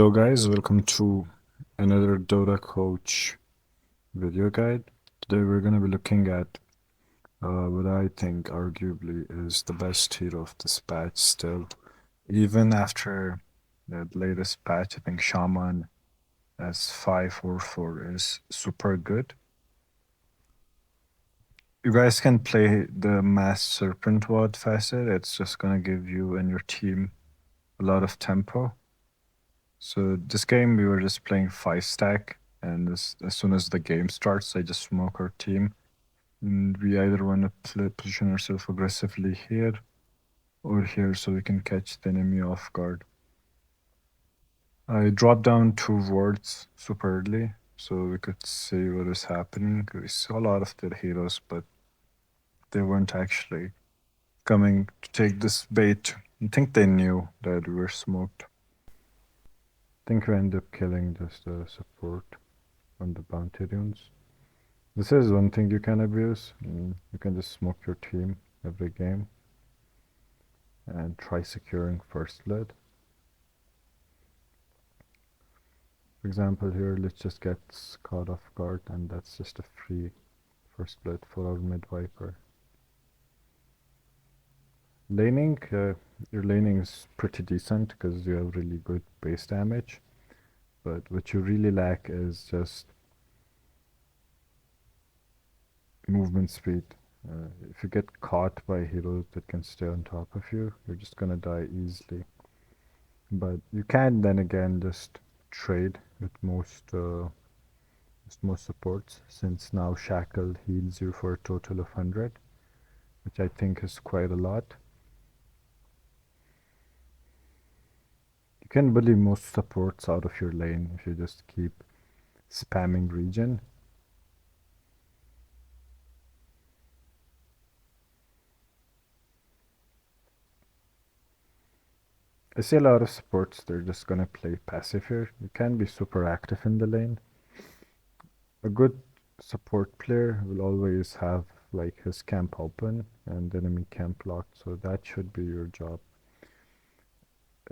Hello guys, welcome to another Dota coach video guide. Today we're going to be looking at what I think arguably is the best hero of this patch still. Even after the latest patch, I think Shaman as 544 is super good. You guys can play the Mass Serpent Ward facet. It's just going to give you and your team a lot of tempo. So this game we were just playing 5 stack, and as soon as the game starts, I just smoke our team, and we either want to position ourselves aggressively here or here so we can catch the enemy off guard. I dropped down 2 wards super early so we could see what is happening. We saw a lot of their heroes, but they weren't actually coming to take this bait. I think they knew that we were smoked. I think we ended up killing just the support on the bounty runes. This is one thing you can abuse. You can just smoke your team every game and try securing first blood. For example, here let's just get caught off guard, and that's just a free first blood for our mid viper. Laning, your laning is pretty decent because you have really good base damage, but what you really lack is just movement speed. If you get caught by heroes that can stay on top of you, you're just gonna die easily. But you can then again just trade with most supports, since now Shackle heals you for a total of 100, which I think is quite a lot. You can bully most supports out of your lane if you just keep spamming regen. I see a lot of supports, they're just gonna play passive here. You can be super active in the lane. A good support player will always have like his camp open and enemy camp locked, so that should be your job.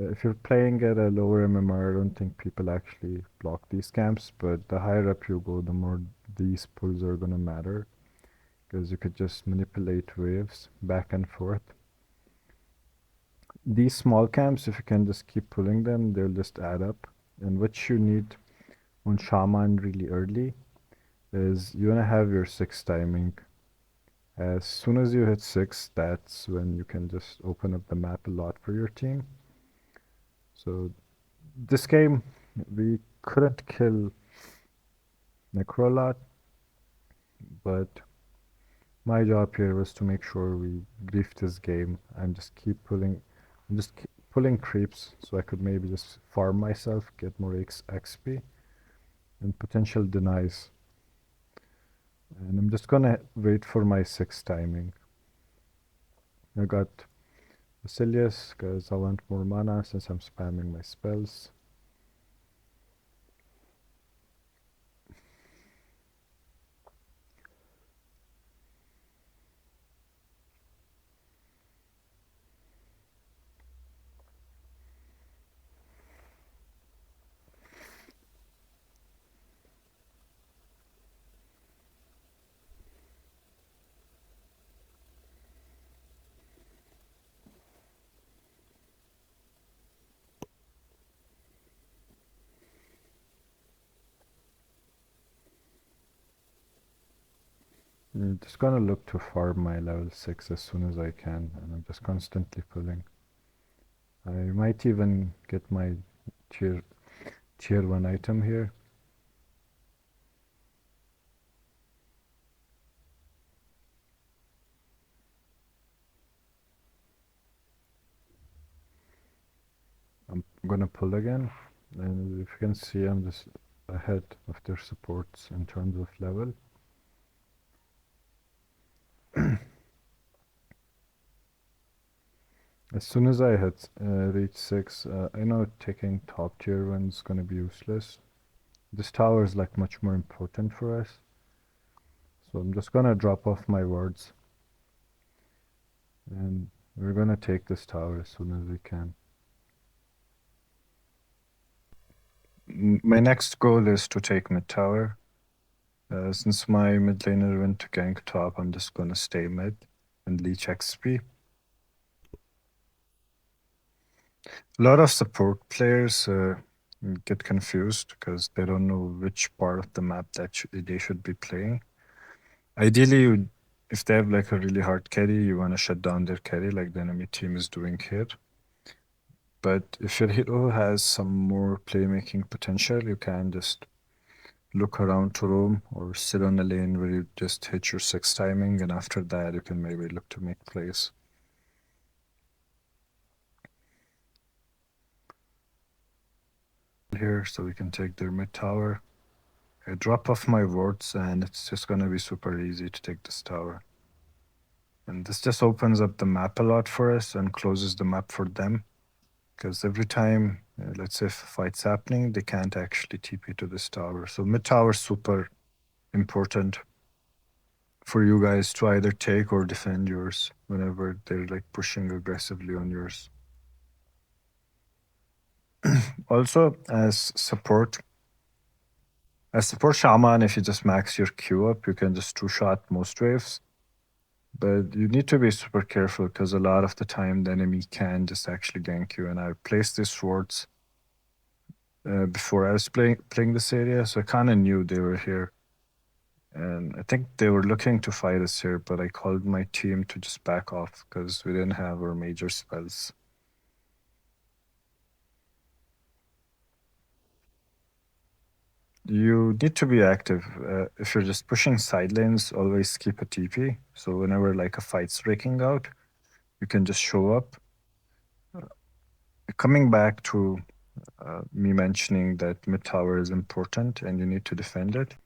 If you're playing at a lower MMR, I don't think people actually block these camps, but the higher up you go, the more these pulls are gonna matter, because you could just manipulate waves back and forth. These small camps, if you can just keep pulling them, they'll just add up. And what you need on Shaman really early is you wanna have your 6 timing. As soon as you hit 6, that's when you can just open up the map a lot for your team. So this game, we couldn't kill Necro a lot, but my job here was to make sure we grief this game and just keep pulling creeps so I could maybe just farm myself, get more XP, and potential denies. And I'm just gonna wait for my 6 timing. I got Basilius because I want more mana since I'm spamming my spells. I'm just gonna look to farm my level 6 as soon as I can, and I'm just constantly pulling. I might even get my tier 1 item here. I'm gonna pull again, and if you can see, I'm just ahead of their supports in terms of level. As soon as I hit reach 6, I know taking top tier 1 is gonna be useless. This tower is like much more important for us. So I'm just gonna drop off my wards. And we're gonna take this tower as soon as we can. My next goal is to take mid tower. Since my mid laner went to gank top, I'm just gonna stay mid and leech XP. A lot of support players get confused because they don't know which part of the map that they should be playing. Ideally, if they have like a really hard carry, you want to shut down their carry like the enemy team is doing here. But if your hero has some more playmaking potential, you can just look around to roam or sit on a lane where you just hit your 6 timing, and after that, you can maybe look to make plays. Here, so we can take their mid tower. I drop off my wards, and it's just gonna be super easy to take this tower. And this just opens up the map a lot for us and closes the map for them. Because every time, let's say if a fight's happening, they can't actually TP to this tower. So mid tower is super important for you guys to either take or defend yours whenever they're like pushing aggressively on yours. Also, as support shaman, if you just max your Q up, you can just two-shot most waves. But you need to be super careful because a lot of the time the enemy can just actually gank you. And I placed these swords before I was playing this area, so I kind of knew they were here. And I think they were looking to fight us here, but I called my team to just back off because we didn't have our major spells. You need to be active. If you're just pushing side lanes, always keep a TP. So whenever like a fight's breaking out, you can just show up. Coming back to me mentioning that mid tower is important and you need to defend it.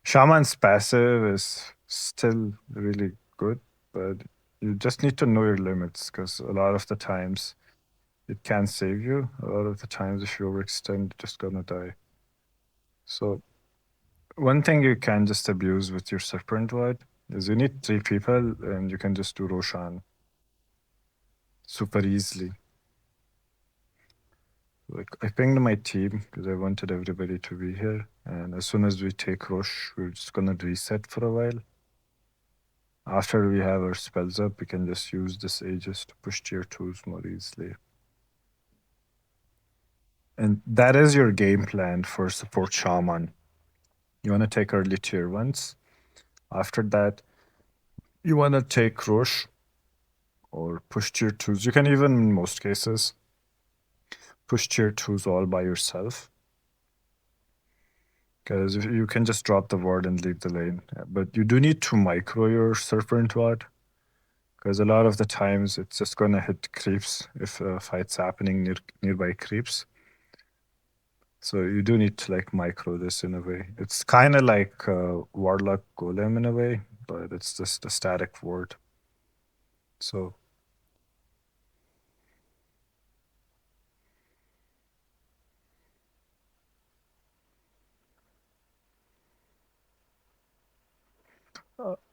Shaman's passive is still really good, but you just need to know your limits because a lot of the times it can save you. A lot of the times, if you overextend, you're just gonna die. So one thing you can just abuse with your Serpent Ward is you need 3 people and you can just do Roshan super easily. Like I pinged my team because I wanted everybody to be here, and as soon as we take Rosh, we're just gonna reset for a while. After we have our spells up, we can just use this Aegis to push tier 2s more easily. And that is your game plan for support Shaman. You want to take early tier 1s. After that, you want to take Rosh or push tier 2s. You can even, in most cases, push tier 2s all by yourself. Because you can just drop the ward and leave the lane. But you do need to micro your Serpent Ward. Because a lot of the times it's just going to hit creeps if a fight's happening nearby creeps. So you do need to like micro this in a way. It's kind of like Warlock Golem in a way, but it's just a static ward. So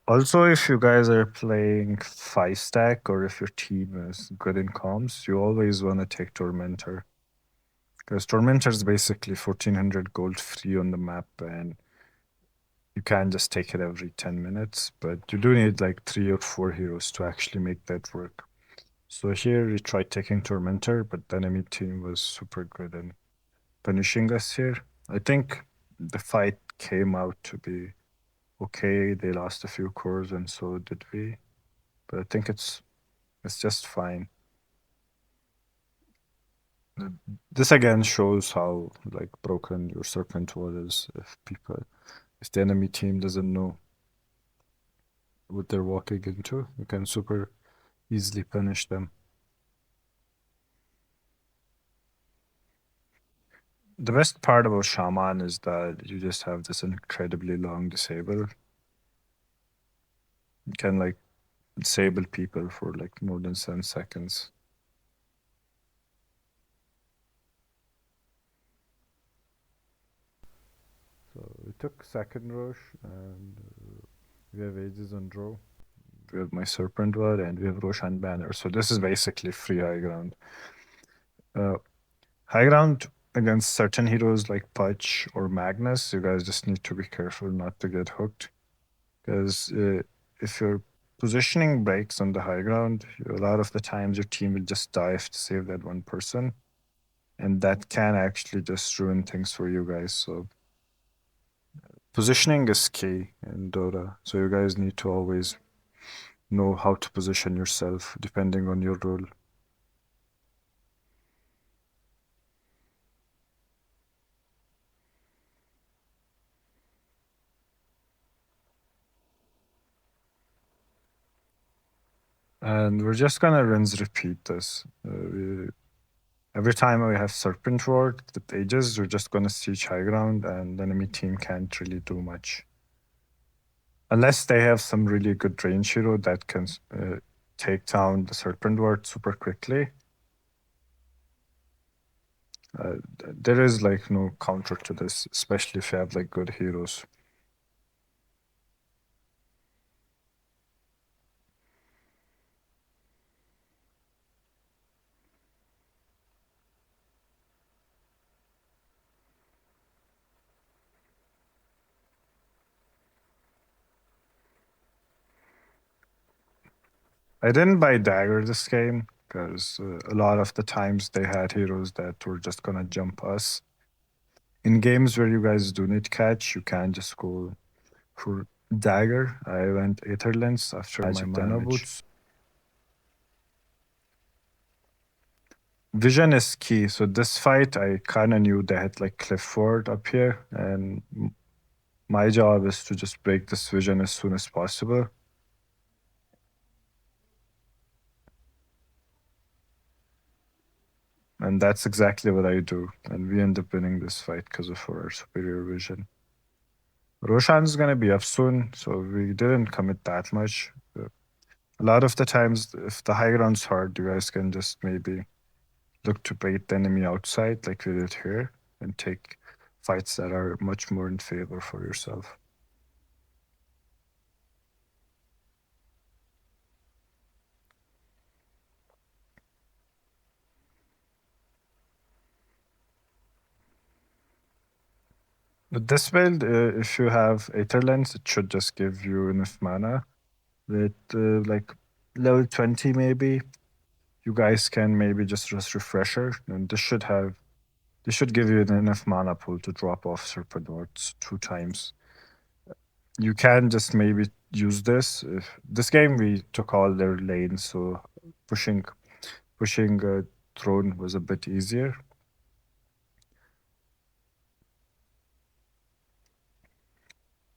also, if you guys are playing 5 stack or if your team is good in comms, you always want to take Tormentor. Because Tormentor is basically 1400 gold free on the map, and you can just take it every 10 minutes, but you do need like 3 or 4 heroes to actually make that work. So here we tried taking Tormentor, but the enemy team was super good in punishing us here. I think the fight came out to be okay. They lost a few cores and so did we. But I think it's just fine. This again shows how like broken your Serpent Ward is if the enemy team doesn't know what they're walking into, you can super easily punish them. The best part about Shaman is that you just have this incredibly long disable. You can like disable people for like more than 7 seconds. So we took second rush and we have Aegis on draw. We have my Serpent Ward and we have Roshan Banner. So this is basically free high ground. High ground against certain heroes like Punch or Magnus, you guys just need to be careful not to get hooked. Because if your positioning breaks on the high ground, a lot of the times your team will just dive to save that one person. And that can actually just ruin things for you guys. So positioning is key in Dota. So you guys need to always know how to position yourself depending on your role. And we're just gonna rinse repeat this. Every time we have Serpent Ward with Aegis, we're just gonna siege high ground and the enemy team can't really do much. Unless they have some really good range hero that can take down the Serpent Ward super quickly. There is like no counter to this, especially if you have like good heroes. I didn't buy Dagger this game because a lot of the times they had heroes that were just gonna jump us. In games where you guys do need catch, you can just go for Dagger. I went Aether Lens after my mana boots. Vision is key. So this fight, I kind of knew they had like Cliff Ward up here, and my job is to just break this vision as soon as possible. And that's exactly what I do. And we end up winning this fight because of our superior vision. Roshan's going to be up soon, so we didn't commit that much. A lot of the times, if the high ground's hard, you guys can just maybe look to bait the enemy outside like we did here and take fights that are much more in favor for yourself. With this build, if you have Aether Lens, it should just give you enough mana. With like level 20 maybe, you guys can maybe just Refresher, and this should give you enough mana pool to drop off Serpent Wards 2 times. You can just maybe use this. If this game we took all their lanes, so pushing Throne was a bit easier.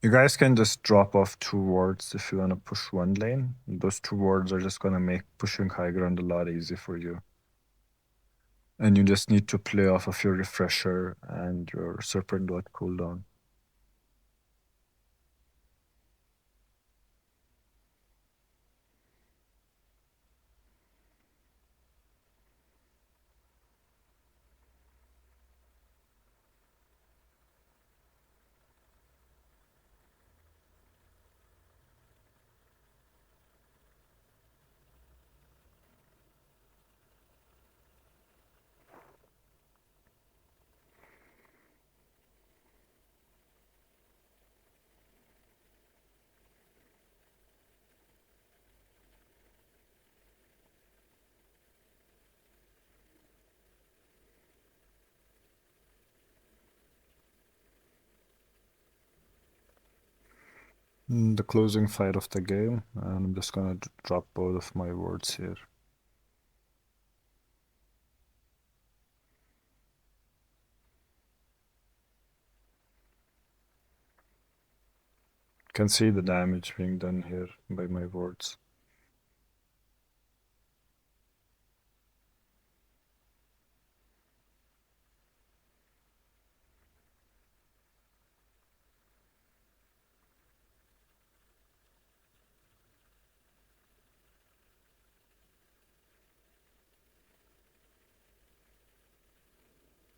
You guys can just drop off 2 wards if you want to push one lane. Those 2 wards are just going to make pushing high ground a lot easier for you. And you just need to play off of your Refresher and your Serpent Ward cooldown. The closing fight of the game, and I'm just gonna drop both of my wards here. Can see the damage being done here by my wards.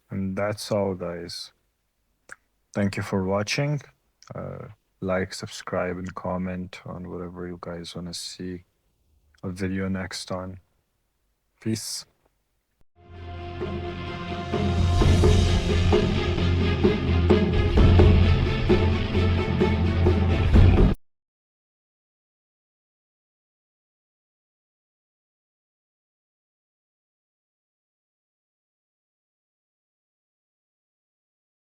And that's all, guys. Thank you for watching. Like, subscribe, and comment on whatever you guys want to see a video next on. Peace.